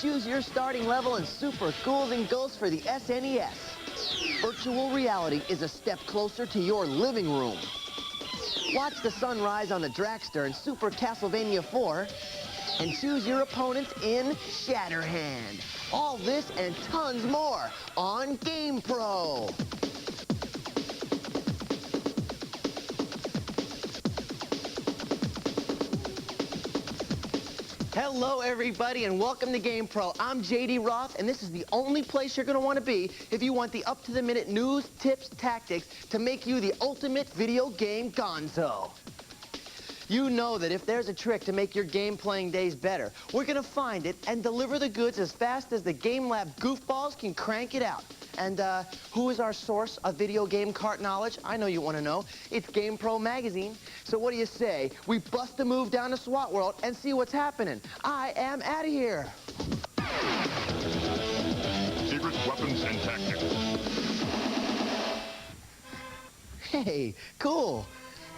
Choose your starting level in Super Ghouls and Ghosts for the SNES. Virtual reality is a step closer to your living room. Watch the sun rise on the Dragster in Super Castlevania 4 and choose your opponents in Shatterhand. All this and tons more on GamePro. Hello, everybody, and welcome to GamePro. I'm JD Roth, and this is the only place you're going to want to be if you want the up-to-the-minute news, tips, tactics to make you the ultimate video game gonzo. You know that if there's a trick to make your game-playing days better, we're going to find it and deliver the goods as fast as the Game Lab goofballs can crank it out. And who is our source of video game cart knowledge? I know you want to know. It's GamePro magazine. So what do you say? We bust a move down to SWAT World and see what's happening. I am out of here. Secret weapons and tactics. Hey, cool.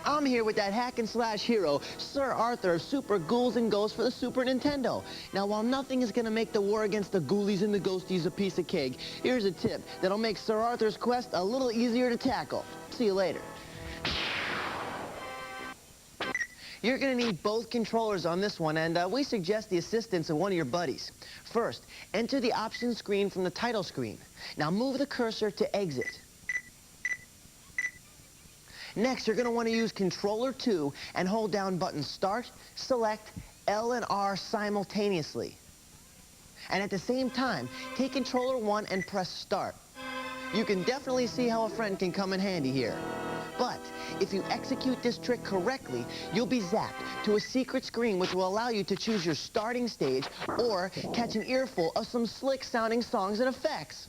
I'm here with that hack-and-slash hero, Sir Arthur of Super Ghouls and Ghosts for the Super Nintendo. Now, while nothing is going to make the war against the ghoulies and the ghosties a piece of cake, here's a tip that'll make Sir Arthur's quest a little easier to tackle. See you later. You're going to need both controllers on this one, and we suggest the assistance of one of your buddies. First, enter the options screen from the title screen. Now, move the cursor to exit. Next, you're going to want to use Controller 2 and hold down buttons Start, Select, L, and R simultaneously. And at the same time, take Controller 1 and press Start. You can definitely see how a friend can come in handy here. But if you execute this trick correctly, you'll be zapped to a secret screen which will allow you to choose your starting stage or catch an earful of some slick-sounding songs and effects.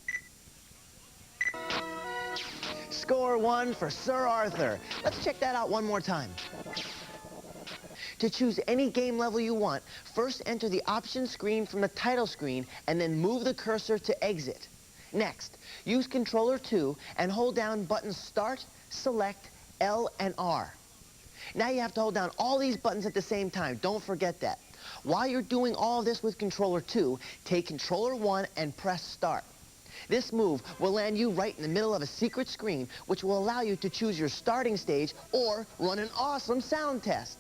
Score 1 for Sir Arthur. Let's check that out one more time. To choose any game level you want, first enter the options screen from the title screen and then move the cursor to exit. Next, use Controller 2 and hold down buttons Start, Select, L, and R. Now you have to hold down all these buttons at the same time. Don't forget that. While you're doing all this with Controller 2, take Controller 1 and press Start. This move will land you right in the middle of a secret screen, which will allow you to choose your starting stage or run an awesome sound test.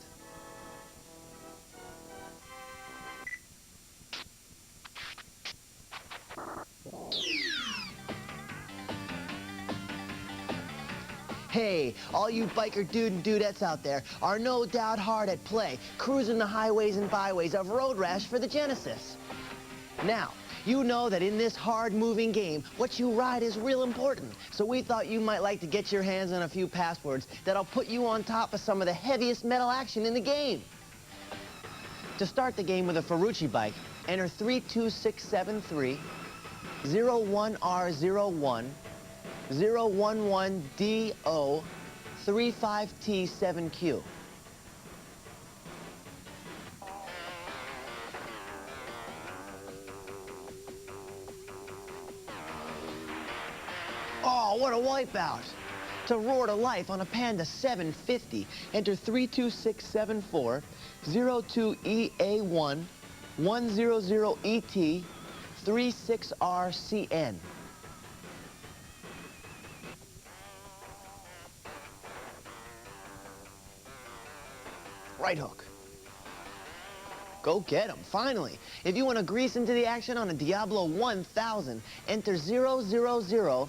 Hey, all you biker dude and dudettes out there are no doubt hard at play, cruising the highways and byways of Road Rash for the Genesis. Now, you know that in this hard-moving game, what you ride is real important. So we thought you might like to get your hands on a few passwords that'll put you on top of some of the heaviest metal action in the game. To start the game with a Ferrucci bike, enter 32673, 01R01, 011DO, 35T7Q. Oh, what a wipeout! To roar to life on a Panda 750, enter 32674, 02EA1, 100ET, 36RCN. Right hook. Go get 'em, finally. If you want to grease into the action on a Diablo 1000, enter 000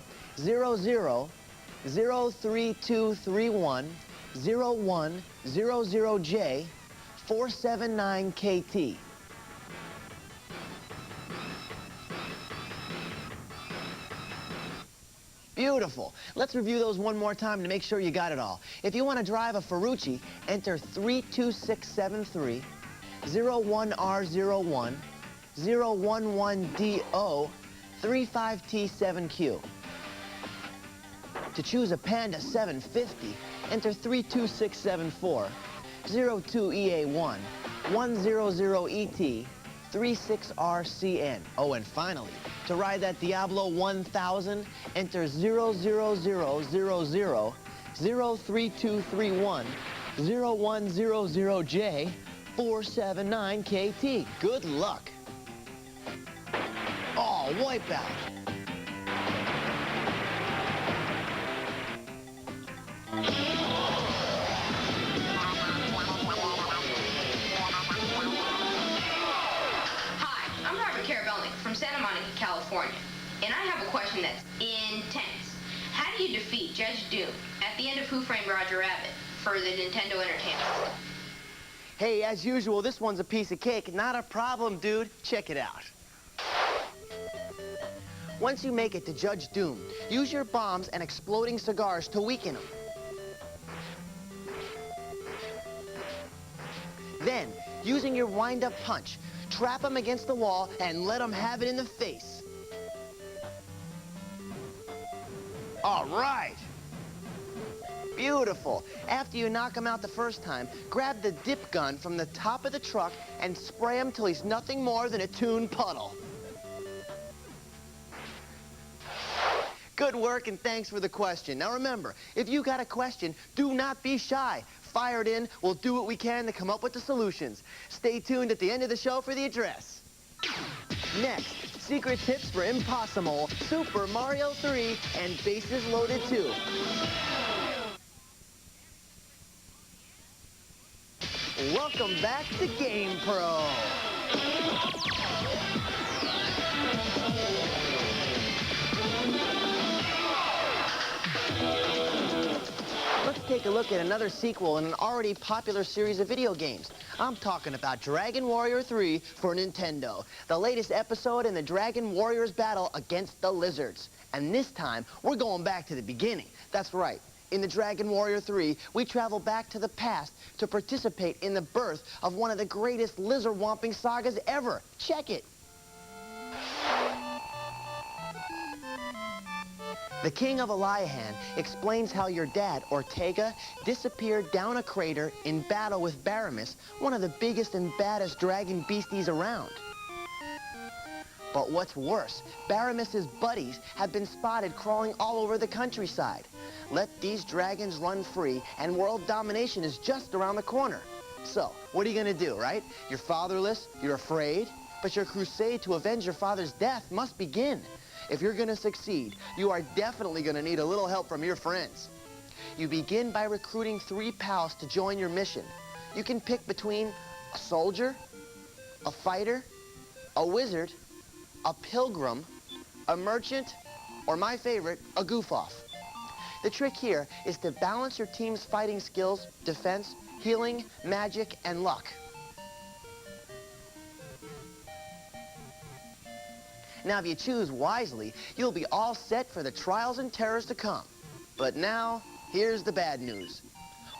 03231 0100J 479KT. Beautiful. Let's review those one more time to make sure you got it all. If you want to drive a Ferrucci, enter 32673, 01R01, 011DO, 35T7Q. To choose a Panda 750, enter 32674, 02EA1, 100ET, 36RCN. Oh, and finally, to ride that Diablo 1000, enter 00000 03231 0100J 479KT. Good luck. Oh, wipeout. Hi, I'm Robert Carabelnik from Santa Monica, California, and I have a question that's intense. How do you defeat Judge Doom at the end of Who Framed Roger Rabbit for the Nintendo Entertainment? Hey, as usual, this one's a piece of cake. Not a problem, dude. Check it out. Once you make it to Judge Doom, use your bombs and exploding cigars to weaken him. Then, using your wind-up punch, trap him against the wall and let him have it in the face. All right. Beautiful. After you knock him out the first time, grab the dip gun from the top of the truck and spray him till he's nothing more than a toon puddle. Good work, and thanks for the question. Now remember, if you got a question, do not be shy. Fire it in. We'll do what we can to come up with the solutions. Stay tuned at the end of the show for the address. Next, secret tips for Impossible, Super Mario 3, and Bases Loaded 2. Welcome back to GamePro. Let's take a look at another sequel in an already popular series of video games. I'm talking about Dragon Warrior 3 for Nintendo, the latest episode in the Dragon Warriors battle against the Lizards. And this time, we're going back to the beginning. That's right. In the Dragon Warrior 3, we travel back to the past to participate in the birth of one of the greatest lizard-womping sagas ever. Check it. The King of Eliahan explains how your dad, Ortega, disappeared down a crater in battle with Baramis, one of the biggest and baddest dragon beasties around. But what's worse, Baramis's buddies have been spotted crawling all over the countryside. Let these dragons run free, and world domination is just around the corner. So, what are you gonna do, right? You're fatherless, you're afraid, but your crusade to avenge your father's death must begin. If you're gonna succeed, you are definitely gonna need a little help from your friends. You begin by recruiting 3 pals to join your mission. You can pick between a soldier, a fighter, a wizard, a pilgrim, a merchant, or my favorite, a goof-off. The trick here is to balance your team's fighting skills, defense, healing, magic, and luck. Now, if you choose wisely, you'll be all set for the trials and terrors to come. But now, here's the bad news.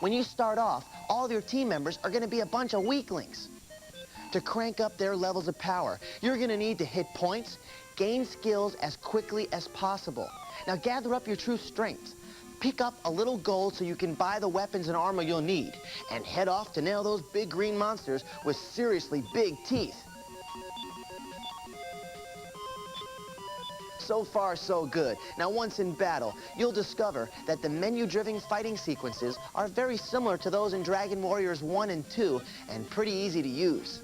When you start off, all of your team members are going to be a bunch of weaklings. To crank up their levels of power, you're going to need to hit points, gain skills as quickly as possible. Now, gather up your true strengths. Pick up a little gold so you can buy the weapons and armor you'll need, and head off to nail those big green monsters with seriously big teeth. So far, so good. Now, once in battle, you'll discover that the menu-driven fighting sequences are very similar to those in Dragon Warriors 1 and 2, and pretty easy to use.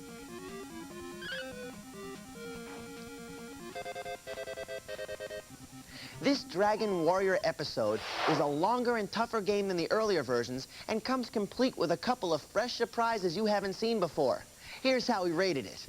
This Dragon Warrior episode is a longer and tougher game than the earlier versions and comes complete with a couple of fresh surprises you haven't seen before. Here's how we rated it.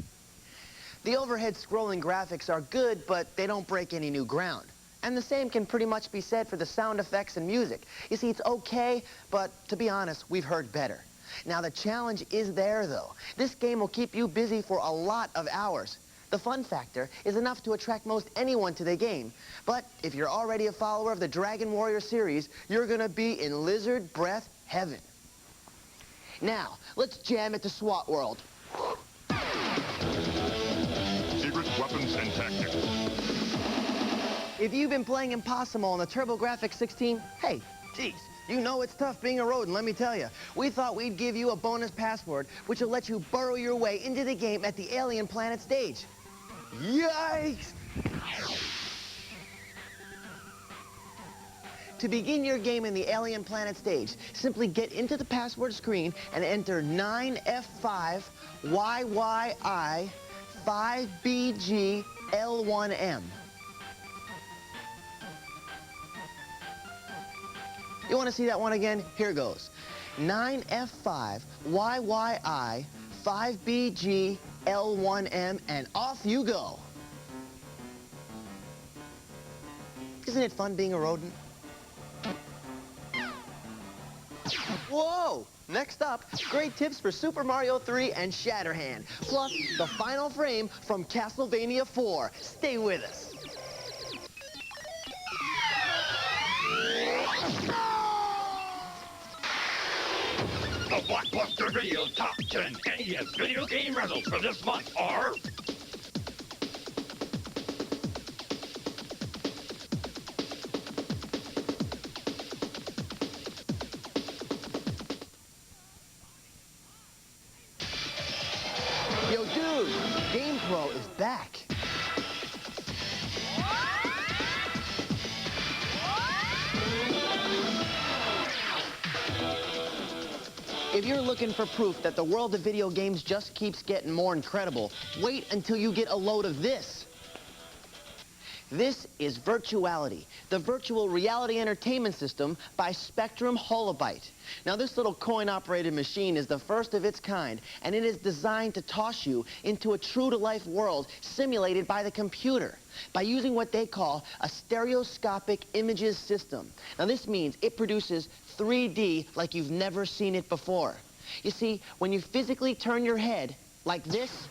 The overhead scrolling graphics are good, but they don't break any new ground. And the same can pretty much be said for the sound effects and music. You see, it's okay, but to be honest, we've heard better. Now, the challenge is there, though. This game will keep you busy for a lot of hours. The fun factor is enough to attract most anyone to the game. But if you're already a follower of the Dragon Warrior series, you're gonna be in lizard breath heaven. Now, let's jam it to SWAT World. Secret weapons and tactics. If you've been playing Impossible on the TurboGrafx 16, hey, geez, you know it's tough being a rodent, let me tell you. We thought we'd give you a bonus password, which will let you burrow your way into the game at the alien planet stage. Yikes! To begin your game in the alien planet stage, simply get into the password screen and enter 9F5YYI 5BG L1M. You want to see that one again? Here goes. 9F5 YYI 5BG L1M, and off you go. Isn't it fun being a rodent? Whoa! Next up, great tips for Super Mario 3 and Shatterhand, plus the final frame from Castlevania 4. Stay with us. The Blockbuster Video Top 10 NES video game results for this month are... Yo, dude, GamePro is back. If you're looking for proof that the world of video games just keeps getting more incredible, wait until you get a load of this. This is Virtuality, the virtual reality entertainment system by Spectrum Holobyte. Now, this little coin-operated machine is the first of its kind, and it is designed to toss you into a true-to-life world simulated by the computer by using what they call a stereoscopic images system. Now, this means it produces 3D like you've never seen it before. You see, when you physically turn your head like this,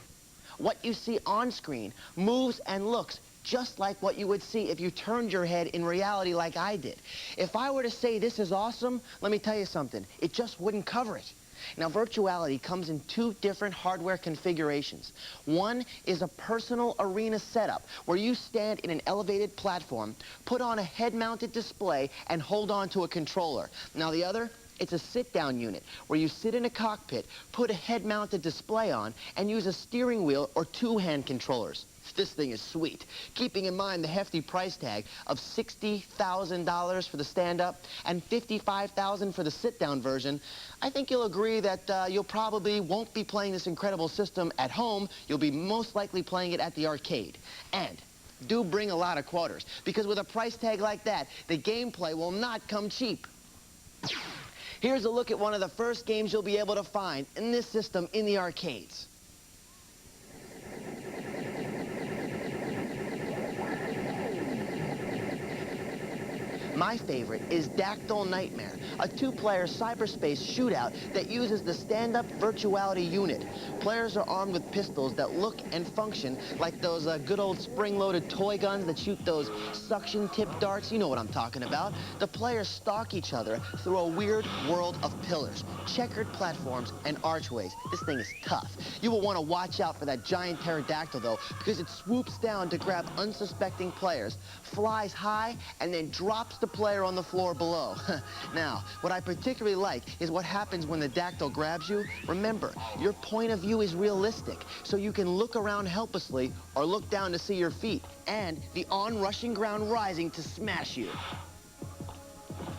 what you see on screen moves and looks just like what you would see if you turned your head in reality like I did. If I were to say this is awesome, let me tell you something, it just wouldn't cover it. Now, Virtuality comes in two different hardware configurations. One is a personal arena setup where you stand in an elevated platform, put on a head-mounted display, and hold on to a controller. Now, the other, it's a sit-down unit where you sit in a cockpit, put a head-mounted display on, and use a steering wheel or two-hand controllers. This thing is sweet. Keeping in mind the hefty price tag of $60,000 for the stand-up and $55,000 for the sit-down version, I think you'll agree that you'll probably won't be playing this incredible system at home. You'll be most likely playing it at the arcade. And do bring a lot of quarters, because with a price tag like that, the gameplay will not come cheap. Here's a look at one of the first games you'll be able to find in this system in the arcades. My favorite is Dactyl Nightmare, a two-player cyberspace shootout that uses the stand-up Virtuality unit. Players are armed with pistols that look and function like those good old spring-loaded toy guns that shoot those suction-tipped darts. You know what I'm talking about. The players stalk each other through a weird world of pillars, checkered platforms, and archways. This thing is tough. You will want to watch out for that giant pterodactyl, though, because it swoops down to grab unsuspecting players, flies high, and then drops the player on the floor below. Now, what I particularly like is what happens when the dactyl grabs you. Remember, your point of view is realistic, so you can look around helplessly or look down to see your feet, and the onrushing ground rising to smash you.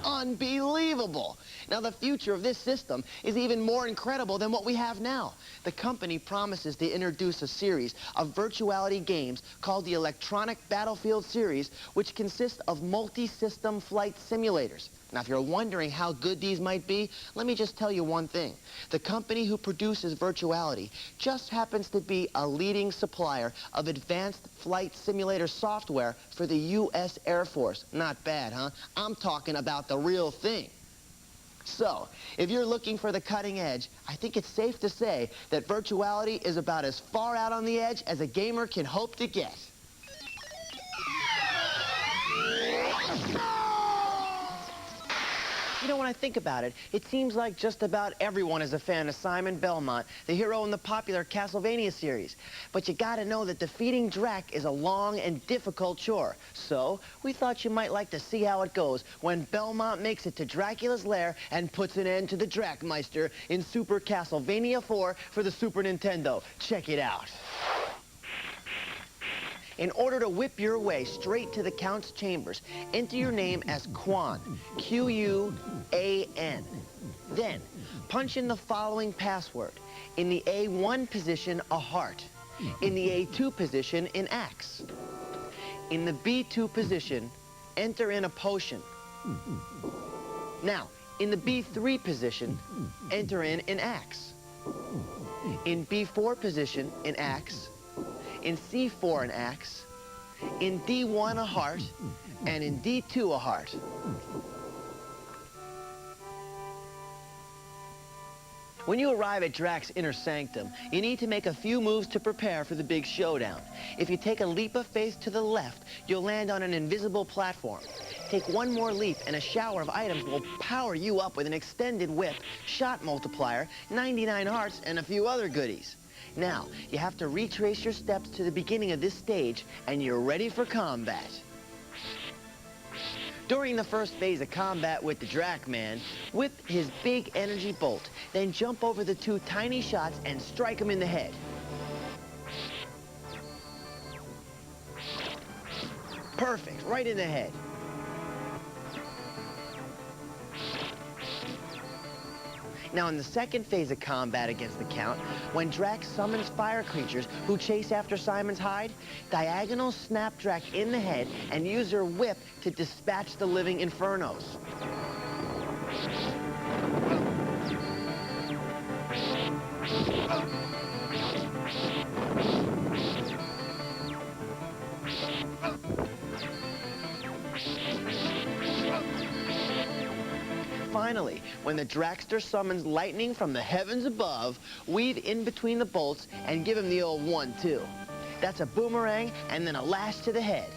Unbelievable! Now, the future of this system is even more incredible than what we have now. The company promises to introduce a series of Virtuality games called the Electronic Battlefield Series, which consists of multi-system flight simulators. Now, if you're wondering how good these might be, let me just tell you one thing. The company who produces Virtuality just happens to be a leading supplier of advanced flight simulator software for the U.S. Air Force. Not bad, huh? I'm talking about the real thing. So, if you're looking for the cutting edge, I think it's safe to say that Virtuality is about as far out on the edge as a gamer can hope to get. You know, when I think about it, it seems like just about everyone is a fan of Simon Belmont, the hero in the popular Castlevania series. But you gotta know that defeating Drac is a long and difficult chore. So, we thought you might like to see how it goes when Belmont makes it to Dracula's lair and puts an end to the Dracmeister in Super Castlevania 4 for the Super Nintendo. Check it out. In order to whip your way straight to the Count's chambers, enter your name as Quan, Q-U-A-N. Then, punch in the following password. In the A1 position, a heart. In the A2 position, an axe. In the B2 position, enter in a potion. Now, in the B3 position, enter in an axe. In B4 position, an axe. In C4, an axe. In D1, a heart. And in D2, a heart. When you arrive at Drax's inner sanctum, you need to make a few moves to prepare for the big showdown. If you take a leap of faith to the left, you'll land on an invisible platform. Take one more leap and a shower of items will power you up with an extended whip, shot multiplier, 99 hearts, and a few other goodies. Now, you have to retrace your steps to the beginning of this stage, and you're ready for combat. During the first phase of combat with the Drac-Man, whip his big energy bolt, then jump over the two tiny shots and strike him in the head. Perfect, right in the head. Now, in the second phase of combat against the Count, when Drax summons fire creatures who chase after Simon's hide, diagonal snap Drac in the head and use her whip to dispatch the living infernos. Finally, when the Dragster summons lightning from the heavens above, weave in between the bolts and give him the old 1-2. That's a boomerang and then a lash to the head.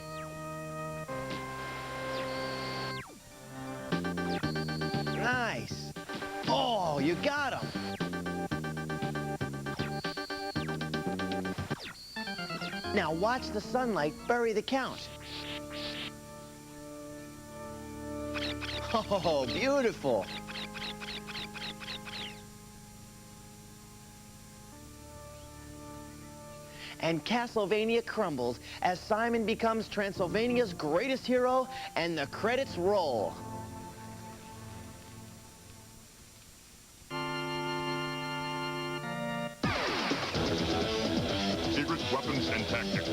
Nice. Oh, you got him. Now watch the sunlight bury the Count. Oh, beautiful. And Castlevania crumbles as Simon becomes Transylvania's greatest hero, and the credits roll. Secret weapons and tactics.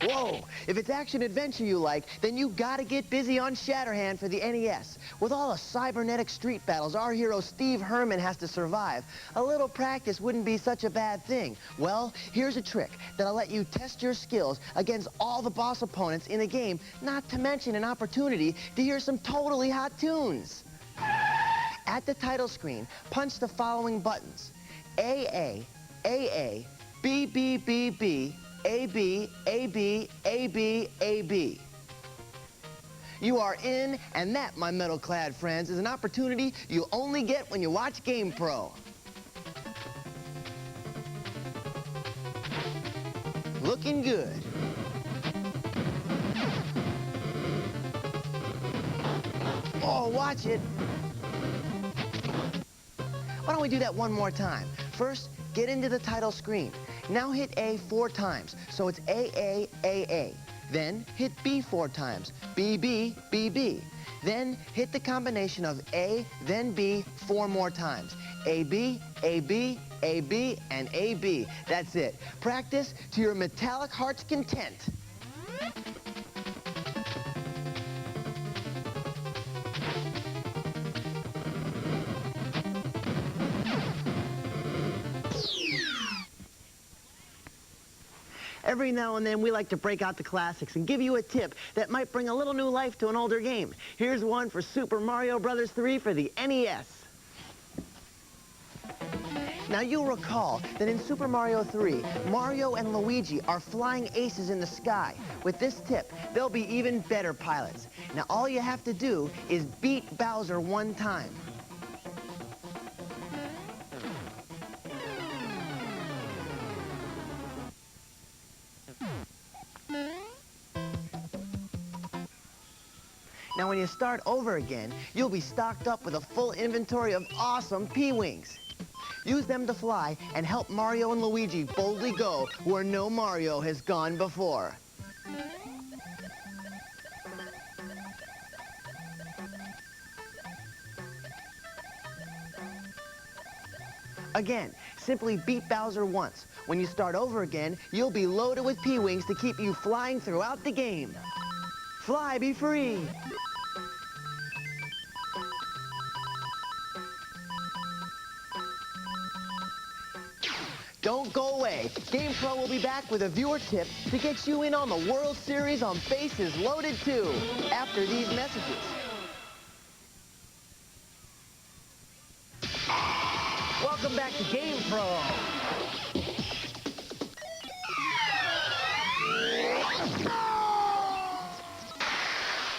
Whoa, if it's action-adventure you like, then you gotta get busy on Shatterhand for the NES. With all the cybernetic street battles our hero Steve Herman has to survive, a little practice wouldn't be such a bad thing. Well, here's a trick that'll let you test your skills against all the boss opponents in the game, not to mention an opportunity to hear some totally hot tunes. At the title screen, punch the following buttons: AA, AA, BBBB, AB, AB, AB, AB. You are in, and that, my metal-clad friends, is an opportunity you only get when you watch GamePro. Looking good. Oh, watch it. Why don't we do that one more time? First, get into the title screen. Now hit A 4 times, so it's AA, AA. Then hit B 4 times, BB, BB. Then hit the combination of A, then B 4 more times. AB, AB, AB, and AB. That's it. Practice to your metallic heart's content. Every now and then, we like to break out the classics and give you a tip that might bring a little new life to an older game. Here's one for Super Mario Bros. 3 for the NES. Now, you'll recall that in Super Mario 3, Mario and Luigi are flying aces in the sky. With this tip, they'll be even better pilots. Now, all you have to do is beat Bowser one time. Now, when you start over again, you'll be stocked up with a full inventory of awesome P-Wings. Use them to fly and help Mario and Luigi boldly go where no Mario has gone before. Again, simply beat Bowser once. When you start over again, you'll be loaded with P-Wings to keep you flying throughout the game. Fly, be free! Don't go away. GamePro will be back with a viewer tip to get you in on the World Series on Bases Loaded 2 after these messages. Welcome back to GamePro.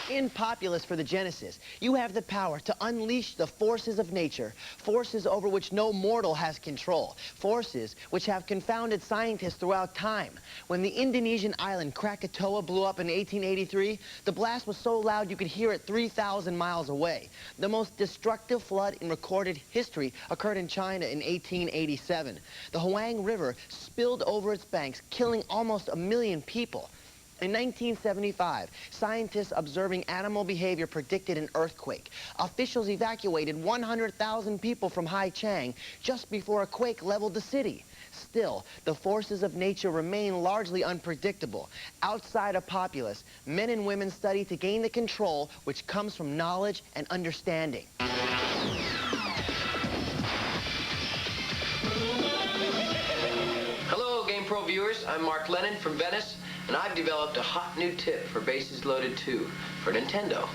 In Populous for the Genesis, you have the power to unleash the forces of nature, forces over which no mortal has control, forces which have confounded scientists throughout time. When the Indonesian island Krakatoa blew up in 1883, the blast was so loud you could hear it 3,000 miles away. The most destructive flood in recorded history occurred in China in 1887. The Huang River spilled over its banks, killing almost 1 million people. In 1975, scientists observing animal behavior predicted an earthquake. Officials evacuated 100,000 people from Haichang just before a quake leveled the city. Still, the forces of nature remain largely unpredictable. Outside of Populous, men and women study to gain the control which comes from knowledge and understanding. Hello, GamePro viewers. I'm Mark Lennon from Venice, and I've developed a hot new tip for Bases Loaded 2 for Nintendo.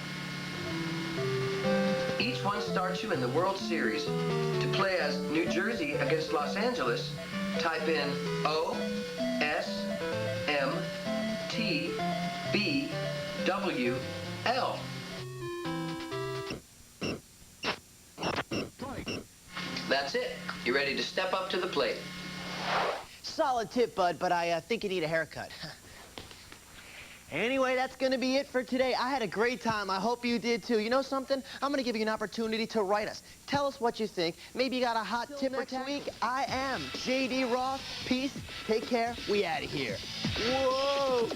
Each one starts you in the World Series. To play as New Jersey against Los Angeles, type in O-S-M-T-B-W-L. That's it. You're ready to step up to the plate. Solid tip, bud, but I think you need a haircut. Anyway, that's going to be it for today. I had a great time. I hope you did too. You know something? I'm going to give you an opportunity to write us. Tell us what you think. Maybe you got a hot tip next week. I am J.D. Roth. Peace. Take care. We out of here. Whoa.